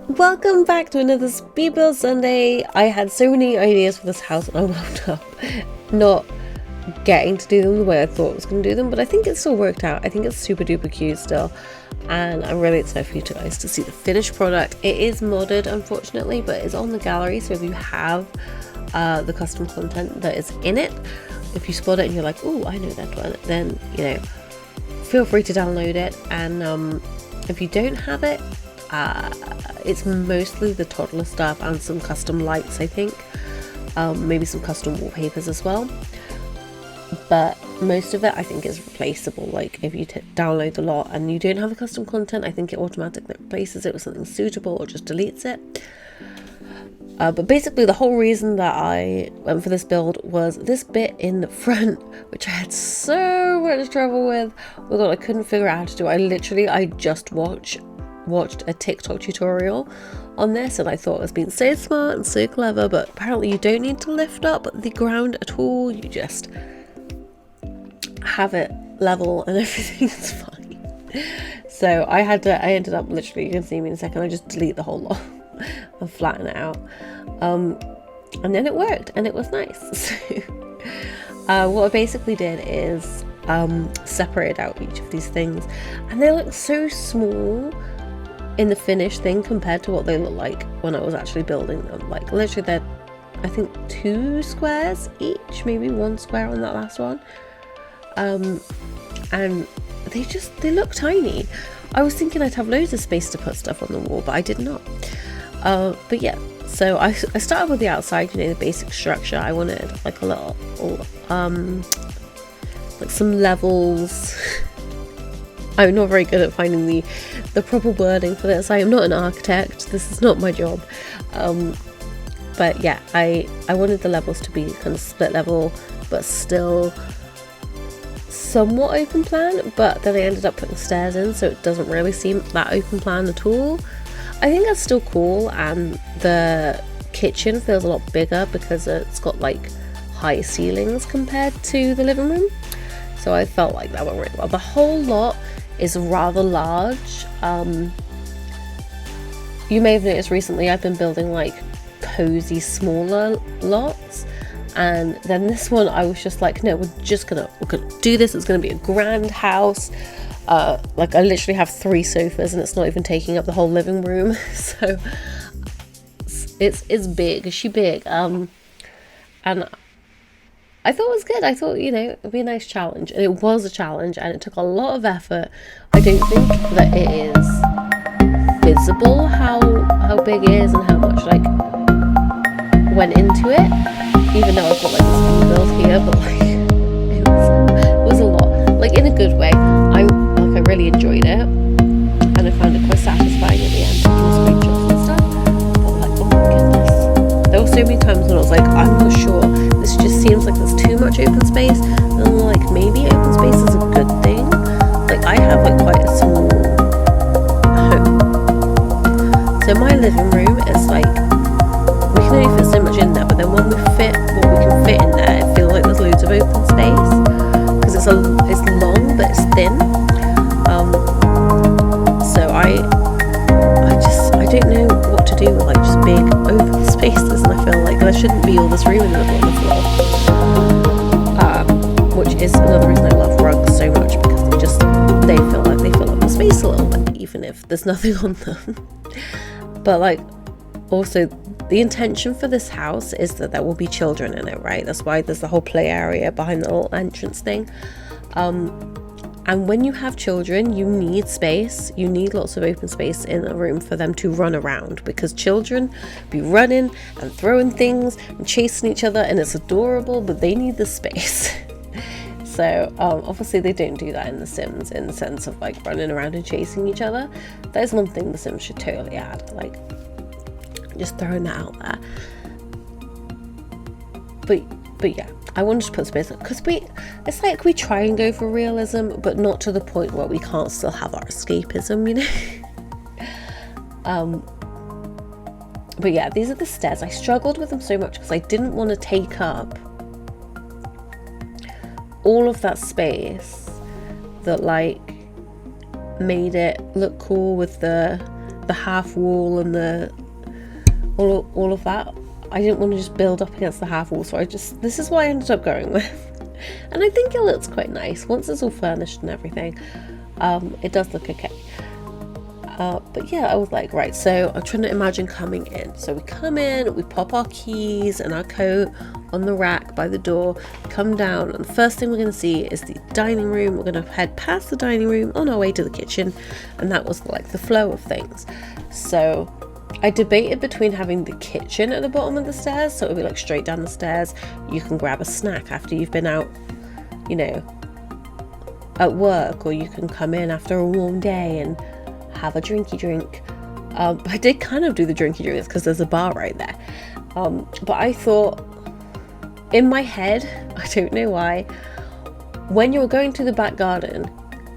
Welcome back to another Speed Build Sunday. I had so many ideas for this house and I wound up not getting to do them the way I thought I was going to do them, but I think it still worked out. I think it's super duper cute still, and I'm really excited for you guys to see the finished product. It is modded, unfortunately, but it's on the gallery, so if you have the custom content that is in it, if you spot it and you're like, oh, I know that one, then, you know, feel free to download it. And if you don't have it, it's mostly the toddler stuff and some custom lights, I think, maybe some custom wallpapers as well, but most of it I think is replaceable. Like if you download the lot and you don't have the custom content, I think it automatically replaces it with something suitable or just deletes it. But basically the whole reason that I went for this build was this bit in the front, which I had so much trouble with. Oh god, I couldn't figure out how to do it. I just watched a TikTok tutorial on this and I thought it was being so smart and so clever, but apparently you don't need to lift up the ground at all. You just have it level and everything's fine. So I ended up literally, you can see me in a second, I just delete the whole lot and flatten it out, and then it worked and it was nice. So what I basically did is separated out each of these things, and they look so small in the finished thing compared to what they look like when I was actually building them. Like literally they're, I think, 2 squares each, maybe 1 square on that last one, and they look tiny. I was thinking I'd have loads of space to put stuff on the wall, but I did not. But yeah, so I started with the outside, you know, the basic structure. I wanted like a little like some levels. I'm not very good at finding the proper wording for this. I am not an architect, this is not my job, but yeah, I wanted the levels to be kind of split level but still somewhat open plan, but then I ended up putting stairs in, so it doesn't really seem that open plan at all. I think that's still cool, and the kitchen feels a lot bigger because it's got like high ceilings compared to the living room, so I felt like that went really well. The whole lot is rather large. You may have noticed recently I've been building like cozy smaller lots, and then this one I was just like, no, we're gonna do this. It's gonna be a grand house. Like I literally have 3 sofas and it's not even taking up the whole living room. So it's big. Is she big? And I thought it was good. I thought, you know, it'd be a nice challenge, and it was a challenge, and it took a lot of effort. I don't think that it is visible how big it is and how much like went into it, even though I've got like this build here, but like it was a lot, like in a good way. I really enjoyed it, and I found it quite satisfying at the end, taking screenshots and stuff. But like, oh my goodness, there were so many times when I was like, I'm not sure, this just seems like there's too much open space, and I'm like, maybe open space is a good thing. Like I have like quite a small home, so my living room is like, we can only fit so much in there, but then when we fit what we can fit in there, it feels like there's loads of open space because it's long but it's thin. So I don't know what to do with like just big open spaces, and I feel like there shouldn't be all this room in the middle of the floor, which is another reason I love rugs so much, because they fill up the space a little bit even if there's nothing on them. But like, also the intention for this house is that there will be children in it, right? That's why there's the whole play area behind the little entrance thing. And when you have children, you need space. You need lots of open space in a room for them to run around, because children be running and throwing things and chasing each other, and it's adorable, but they need the space. So obviously they don't do that in The Sims, in the sense of like running around and chasing each other. That is one thing The Sims should totally add, like just throwing that out there. But yeah, I wanted to put space because it's like we try and go for realism, but not to the point where we can't still have our escapism, you know. But yeah, these are the stairs. I struggled with them so much because I didn't want to take up all of that space that like made it look cool with the the half wall and the all of that. I didn't want to just build up against the half wall, so this is what I ended up going with. And I think it looks quite nice once it's all furnished and everything. It does look okay. But yeah, I was like, right, so I'm trying to imagine coming in. So we come in, we pop our keys and our coat on the rack by the door, come down, and the first thing we're going to see is the dining room. We're going to head past the dining room on our way to the kitchen, and that was like the flow of things. So I debated between having the kitchen at the bottom of the stairs, so it would be like straight down the stairs. You can grab a snack after you've been out, you know, at work, or you can come in after a warm day and have a drinky drink. I did kind of do the drinky drinks because there's a bar right there. But I thought, in my head, I don't know why, when you're going to the back garden,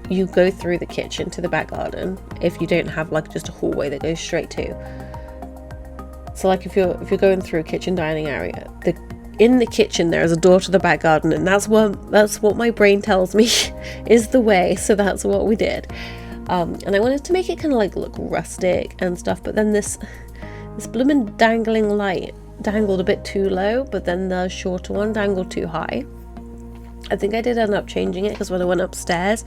you go through the kitchen to the back garden if you don't have like just a hallway that goes straight to. So like if you're going through a kitchen dining area, in the kitchen there is a door to the back garden, and that's what my brain tells me is the way. So that's what we did. And I wanted to make it kind of like look rustic and stuff, but then this bloomin' dangling light dangled a bit too low, but then the shorter one dangled too high. I think I did end up changing it because when I went upstairs,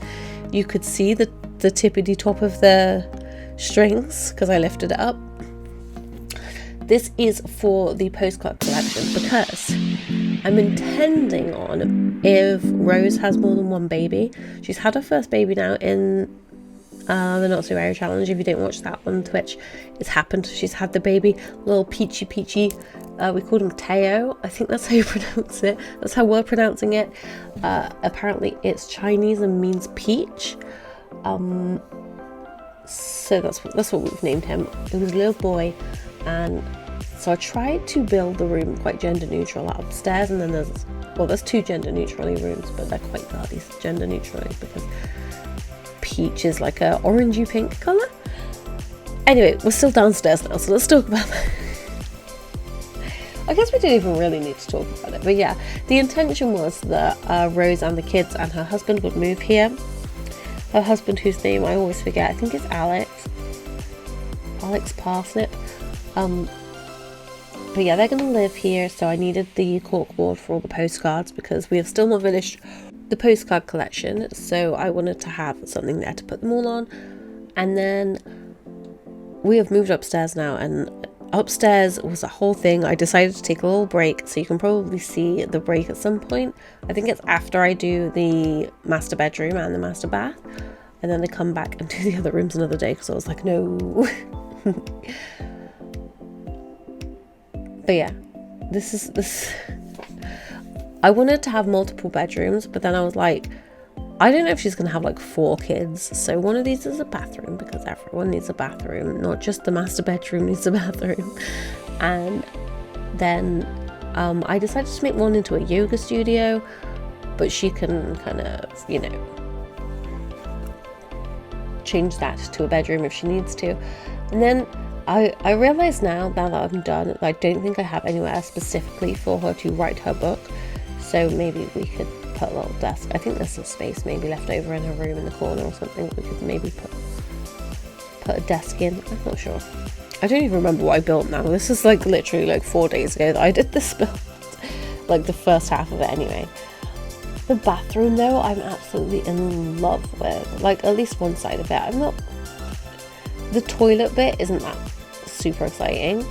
you could see the tippity top of the strings because I lifted it up. This is for the postcard collection because I'm intending on, if Rose has more than one baby, she's had her first baby now in the Not So Very Challenge. If you didn't watch that on Twitch, it's happened. She's had the baby, little peachy, we called him Teo. I think that's how you pronounce it. That's how we're pronouncing it. Apparently it's Chinese and means peach. So that's what we've named him. It was a little boy, and so I tried to build the room quite gender neutral upstairs, and then there's two gender neutral rooms, but they're quite bloody gender neutral because peach is like a orangey pink colour. Anyway, we're still downstairs now, so let's talk about that. I guess we didn't even really need to talk about it, but yeah, the intention was that Rose and the kids and her husband would move here. Her husband, whose name I always forget, I think it's Alex Parsnip. But yeah, they're going to live here, so I needed the corkboard for all the postcards because we have still not finished the postcard collection, so I wanted to have something there to put them all on. And then we have moved upstairs now, and upstairs was a whole thing. I decided to take a little break, so you can probably see the break at some point. I think it's after I do the master bedroom and the master bath, and then I come back and do the other rooms another day because I was like, no. But yeah, this I wanted to have multiple bedrooms, but then I was like, I don't know if she's gonna have like 4 kids, so one of these is a bathroom because everyone needs a bathroom, not just the master bedroom needs a bathroom. And then I decided to make one into a yoga studio, but she can kind of, you know, change that to a bedroom if she needs to. And then I realise now that I'm done, I don't think I have anywhere specifically for her to write her book, so maybe we could put a little desk. I think there's some space maybe left over in her room in the corner or something. We could maybe put a desk in. I'm not sure. I don't even remember what I built now. This is like literally like 4 days ago that I did this build. Like the first half of it anyway. The bathroom though, I'm absolutely in love with. Like at least one side of it. I'm not... The toilet bit isn't that super exciting.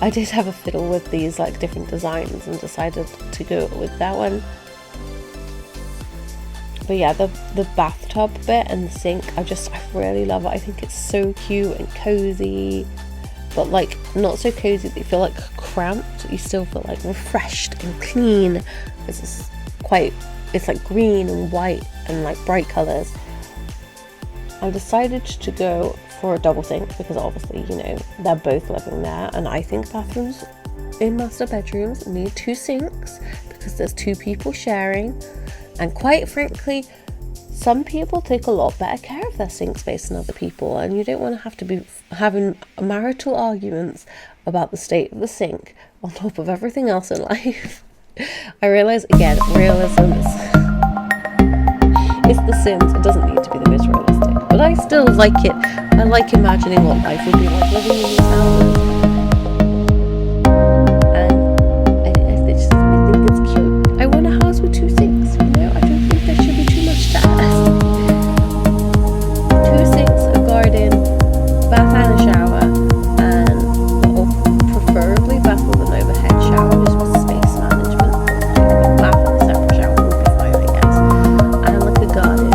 I did have a fiddle with these like different designs and decided to go with that one. But yeah, the bathtub bit and the sink, I really love it. I think it's so cute and cozy, but like not so cozy that you feel like cramped. You still feel like refreshed and clean. It's like green and white and like bright colours. I decided to go for a double sink because obviously, you know, they're both living there, and I think bathrooms in master bedrooms need 2 sinks because there's 2 people sharing, and quite frankly, some people take a lot better care of their sink space than other people, and you don't want to have to be having marital arguments about the state of the sink on top of everything else in life. I realise, again, realism is... It's The Sims, it doesn't need to be the most realistic, but I I still like it. I like imagining what life would be like living in these houses. And I think it's cute. I want a house with 2 sinks, you know? I don't think there should be too much to ask. 2 sinks, a garden, bath and a shower, and or preferably bath with an overhead shower, just for space management. A bath and a separate shower would be fine, I guess. And like a garden.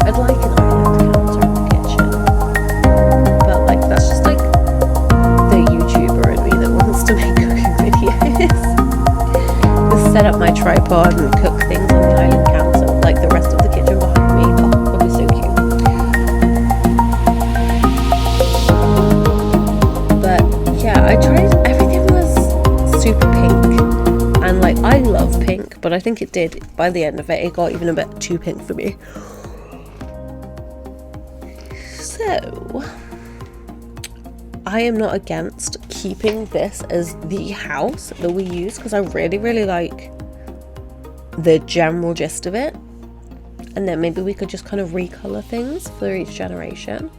I'd like an island counter in the kitchen, but like that's just like the YouTuber in me that wants to make cooking videos. Just set up my tripod and cook things on the island counter, like the rest of the kitchen behind me. Oh, that'd be so cute. But yeah, I tried. Everything was super pink, and like I love pink, but I think it did. By the end of it, it got even a bit too pink for me. So, I am not against keeping this as the house that we use because I really, really like the general gist of it. And then maybe we could just kind of recolor things for each generation.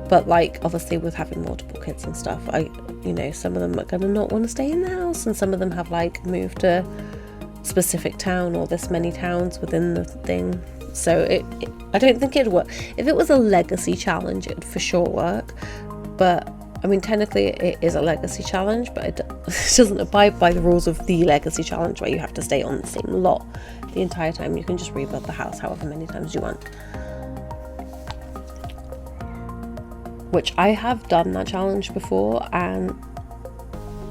But like, obviously with having multiple kids and stuff, some of them are going to not want to stay in the house, and some of them have like moved to a specific town or this many towns within the thing. So I don't think it'd work. If it was a legacy challenge, it would for sure work. But I mean, technically it is a legacy challenge, but it doesn't abide by the rules of the legacy challenge where you have to stay on the same lot the entire time. You can just rebuild the house however many times you want. Which I have done that challenge before, and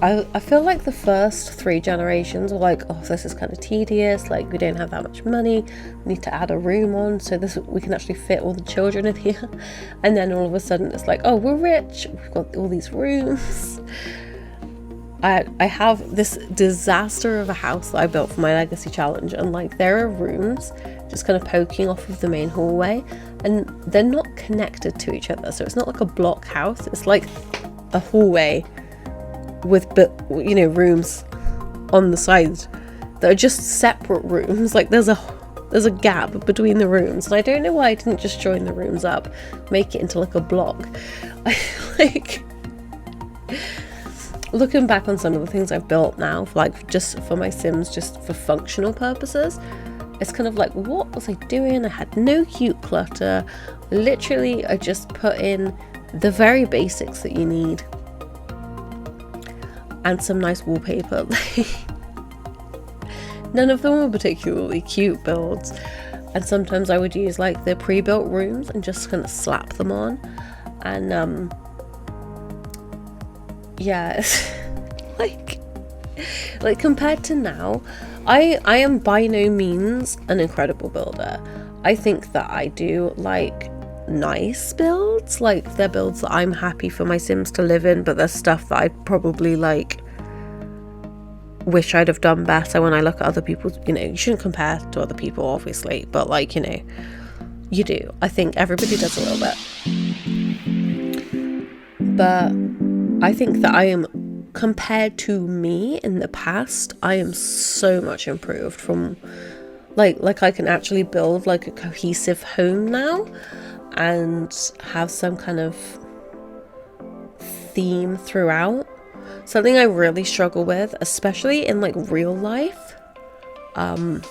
I feel like the first 3 generations were like, oh, this is kind of tedious, like we don't have that much money, we need to add a room on so we can actually fit all the children in here. And then all of a sudden it's like, oh, we're rich, we've got all these rooms. I have this disaster of a house that I built for my legacy challenge, and like there are rooms just kind of poking off of the main hallway, and they're not connected to each other, so it's not like a block house, it's like a hallway with rooms on the side that are just separate rooms. Like there's a gap between the rooms, and I don't know why I didn't just join the rooms up, make it into like a block. Like looking back on some of the things I've built now, just for my Sims, just for functional purposes, it's kind of like, what was I doing? I had no cute clutter. Literally, I just put in the very basics that you need and some nice wallpaper. None of them were particularly cute builds, and sometimes I would use like the pre-built rooms and just kind of slap them on. And yeah, like compared to now, I am by no means an incredible builder. I think that I do like nice builds, like they're builds that I'm happy for my Sims to live in, but there's stuff that I'd probably like wish I'd have done better when I look at other people's, you shouldn't compare to other people obviously, but like, you do. I think everybody does a little bit. But I think that I am, compared to me in the past, I am so much improved from like I can actually build like a cohesive home now and have some kind of theme throughout. Something I really struggle with, especially in like real life, not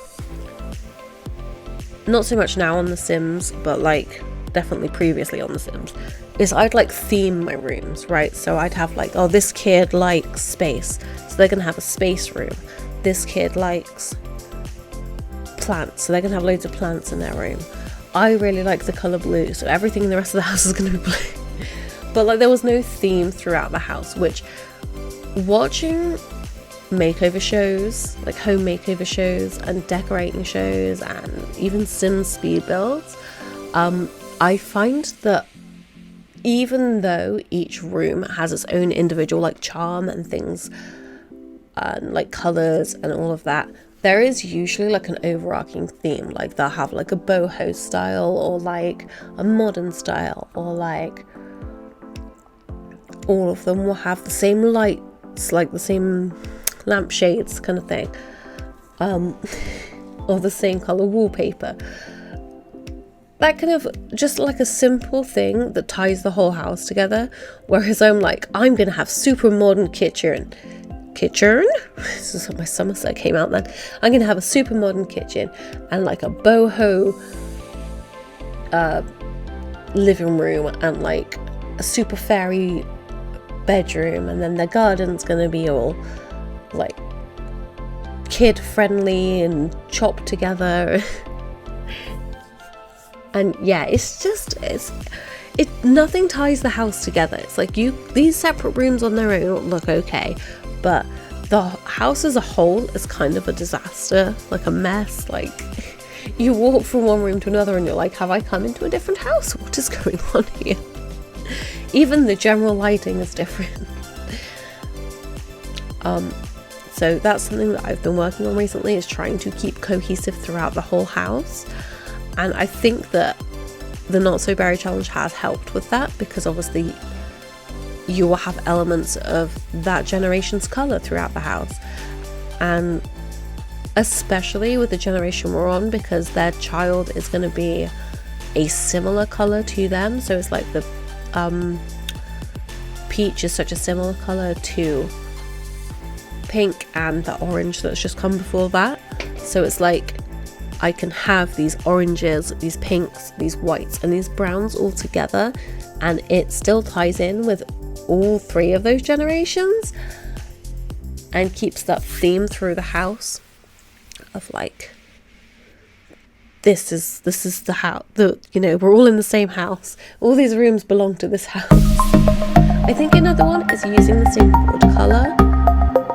so much now on The Sims, but like definitely previously on The Sims, is I'd like theme my rooms, right? So I'd have like, oh, this kid likes space, so they're gonna have a space room. This kid likes plants, so they're gonna have loads of plants in their room. I really like the colour blue, so everything in the rest of the house is gonna be blue. But like there was no theme throughout the house, which watching makeover shows, like home makeover shows and decorating shows and even Sim speed builds, I find that even though each room has its own individual like charm and things and like colours and all of that, there is usually like an overarching theme. Like they'll have like a boho style or like a modern style, or like all of them will have the same lights, like the same lampshades kind of thing, or the same colour wallpaper. that kind of just like a simple thing that ties the whole house together. Whereas I'm like, I'm gonna have super modern kitchen. This is what my Somerset came out then. I'm gonna have a super modern kitchen and like a boho living room and like a super fairy bedroom, and then the garden's gonna be all like kid friendly and chopped together. And yeah, nothing ties the house together. It's like these separate rooms on their own look okay, but the house as a whole is kind of a disaster, like a mess. Like you walk from one room to another and you're like, have I come into a different house? What is going on here? Even the general lighting is different. So that's something that I've been working on recently, is trying to keep cohesive throughout the whole house. And I think that the Not So Berry Challenge has helped with that, because obviously you will have elements of that generation's colour throughout the house. And especially with the generation we're on, because their child is going to be a similar colour to them. So it's like the peach is such a similar colour to pink and the orange that's just come before that. So it's like I can have these oranges, these pinks, these whites and these browns all together, and it still ties in with all three of those generations and keeps that theme through the house of like, this is the house, we're all in the same house, all these rooms belong to this house. I think another one is using the same wood colour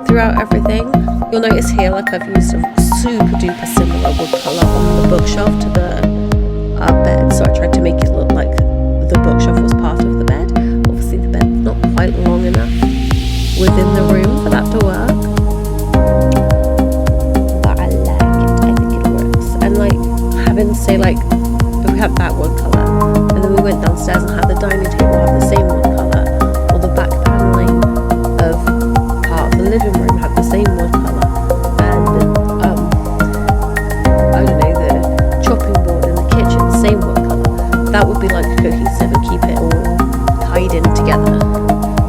throughout everything. You'll notice here, like, I've used a super duper similar wood colour on the bookshelf to the bed, so I tried to make it look like the bookshelf was part of the bed. Obviously the bed's not quite long enough within the room for that to work, but I like it. I think it works. And like having, say, like if we have that wood colour and then we went downstairs and had the dining table have the same wood colour, or the back panelling of part of the living room had the same wood colour, and I don't know, the chopping board in the kitchen, the same wood colour, that would be like cohesive and keep it all tied in together.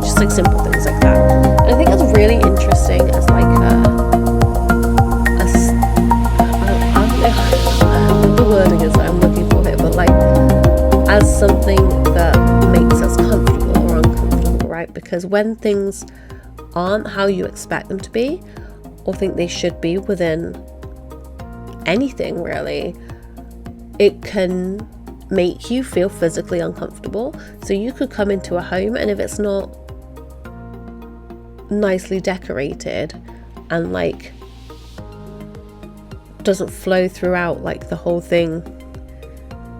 Just like simple things like that. And I think that's really interesting as like I don't know what the wording is that I'm looking for here, but like as something that makes us comfortable or uncomfortable, right? Because when things aren't how you expect them to be or think they should be within anything really, it can make you feel physically uncomfortable. So you could come into a home, and if it's not nicely decorated and like doesn't flow throughout like the whole thing,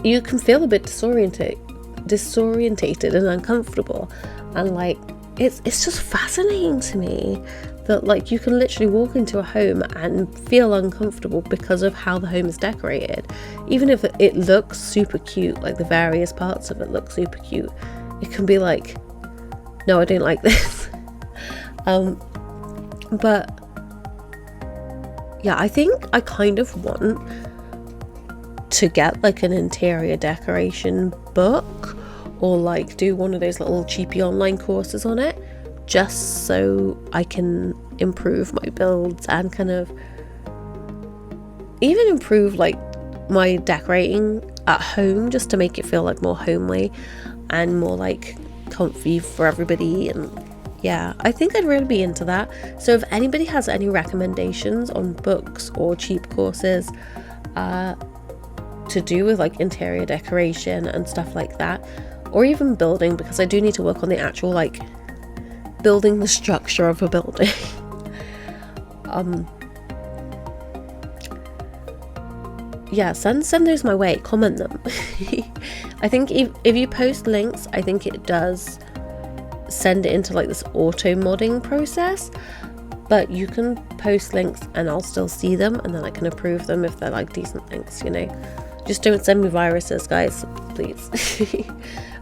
you can feel a bit disorientated and uncomfortable. And like it's just fascinating to me that like you can literally walk into a home and feel uncomfortable because of how the home is decorated. Even if it looks super cute, like the various parts of it look super cute, it can be like, no, I don't like this. But yeah, I think I kind of want to get like an interior decoration book, or like do one of those little cheapy online courses on it, just so I can improve my builds and kind of even improve like my decorating at home, just to make it feel like more homely and more like comfy for everybody. And yeah, I think I'd really be into that. So if anybody has any recommendations on books or cheap courses to do with like interior decoration and stuff like that, or even building, because I do need to work on the actual like building the structure of a building. Yeah, send those my way, comment them. I think if you post links, I think it does send it into like this auto modding process, but you can post links and I'll still see them, and then I can approve them if they're like decent links, just don't send me viruses, guys, please.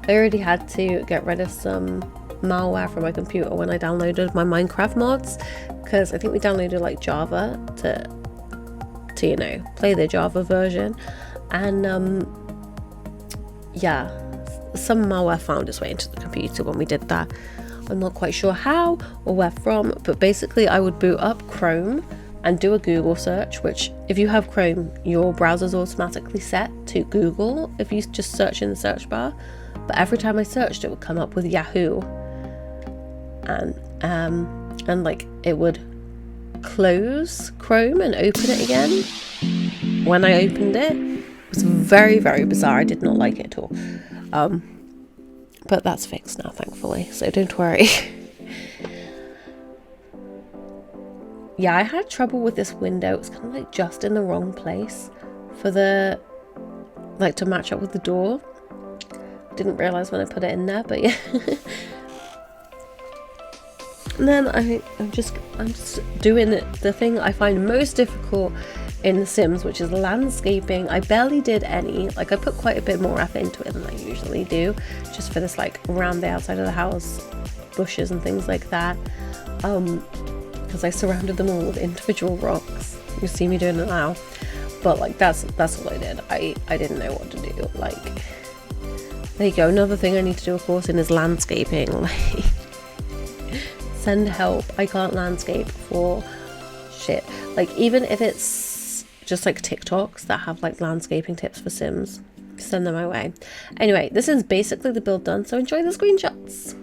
I already had to get rid of some malware from my computer when I downloaded my Minecraft mods, because I think we downloaded like Java to play the Java version, and yeah, some malware found its way into the computer when we did that. I'm not quite sure how or where from, but basically I would boot up Chrome and do a Google search, which if you have Chrome, your browser's automatically set to Google if you just search in the search bar. But every time I searched, it would come up with Yahoo, and like it would close Chrome and open it again when I opened it. It was very, very bizarre. I did not like it at all. But that's fixed now, thankfully, so don't worry. Yeah, I had trouble with this window. It's kind of like just in the wrong place for the, like, to match up with the door. Didn't realize when I put it in there, but yeah. And then I'm just doing the thing I find most difficult in The Sims, which is landscaping. I barely did any. Like, I put quite a bit more effort into it than I usually do, just for this, like, around the outside of the house, bushes and things like that. Because I surrounded them all with individual rocks. You see me doing it now, but like that's all I did. I didn't know what to do. Like, there you go. Another thing I need to do a course in is landscaping. Like, send help. I can't landscape for shit. Like, even if it's just like TikToks that have like landscaping tips for Sims, send them my way. Anyway, this is basically the build done, so enjoy the screenshots.